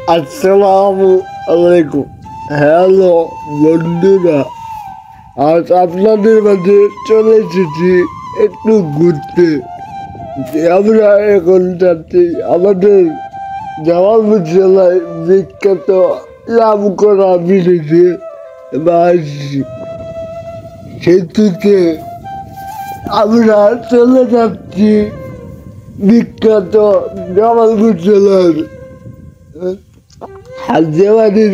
আসসালামু আলাইকুম। হ্যালো বন্ধুরা, আজ আপনাদের মাঝে চলে এসেছি একটু ঘুরতে। আমরা এখন যাচ্ছি আমাদের জামালপুর জেলায় বিখ্যাত নামকরা ব্রিজে সেতুতে আমরা চলে যাচ্ছি বিখ্যাত জামালপুর জেলার হালদিয়াবাড়ির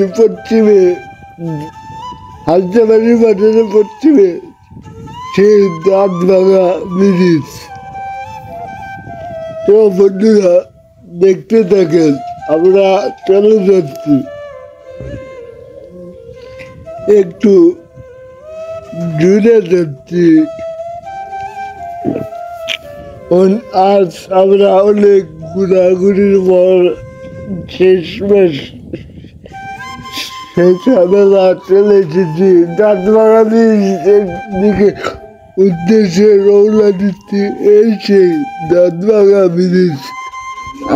বাজারের পশ্চিমে সেই দাঁতভাঙা ব্রিজ। তো বন্ধুরা দেখতে থাকেন, আমরা চলে যাচ্ছি একটু দূরে যাচ্ছি। আজ আমরা অনেক ঘোরাঘুরির পর শেষমেশ সকালবেলা চলে এসেছি দাঁতভাঙা ব্রিজের দিকে উদ্দেশ্যে রওনা দিচ্ছি। এই সেই দাঁতভাঙা ব্রিজ,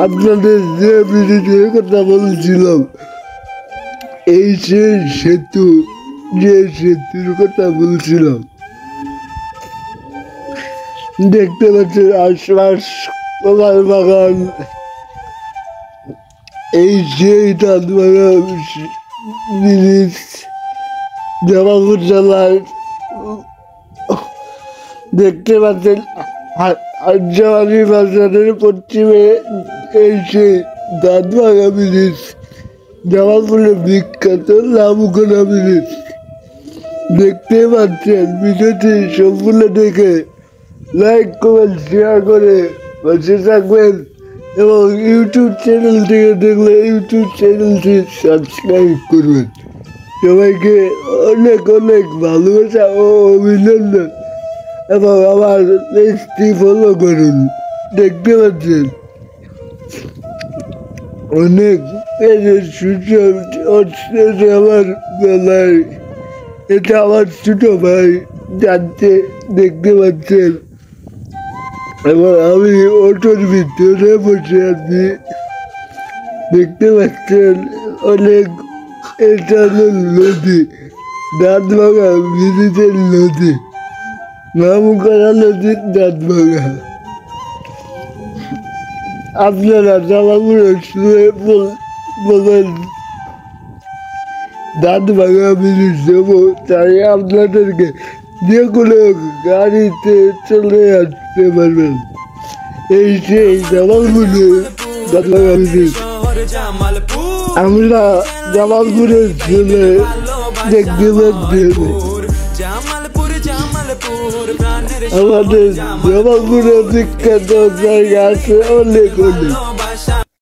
আপনাদের যে ব্রিজের কথা বলছিলাম, এই সেই সেতু, যে সেতুর কথা বলছিলাম। দেখতে পাচ্ছেন আশপাশ কলার বাগান। এই সেই দাঁতভাঙা ব্রিজ জামালপুর জেলার, দেখতে পাচ্ছেন হালদিয়াবাড়ি বাজারের পশ্চিমে এই সেই দাঁতভাঙা ব্রিজ, জামালপুরের বিখ্যাত নামকরা ব্রিজ। দেখতে পাচ্ছেন, ভিডিওটি সম্পূর্ণ দেখে লাইক কমেন্ট শেয়ার করে পাশে থাকবেন এবং ইউটিউব চ্যানেল থেকে দেখলে ইউটিউব চ্যানেলটি সাবস্ক্রাইব করবেন। সবাইকে অনেক অনেক ভালোবাসা ও অভিনন্দন এবং আমার পেজটি ফলো করুন। দেখতে পাচ্ছেন অনেক পেজের সুযোগ হচ্ছে আমার বেলায়। এটা আমার ছোট ভাই যাচ্ছে, দেখতে পাচ্ছেন, এবং আমি অটোর ভিতরে বসে আছি। দেখতে পাচ্ছেন অনেক, এটা নদী, দাঁতভাঙা ব্রিজের নদী, নামকরা নদীর দাঁতভাঙা। আপনারা জামালপুরে শুনে বলেন দাঁতভাঙা ব্রিজ দেবো, তাই আপনাদেরকে যে কোনো গাড়িতে চলে আসতে পারবেন। এই সেই জামালপুরে দাঁতভাঙা ব্রিজ। আমরা জামালপুরের ছেলে, দেখতে পাচ্ছেন আমাদের জামালপুরে বিখ্যাত জায়গা আছে অনেক অনেক।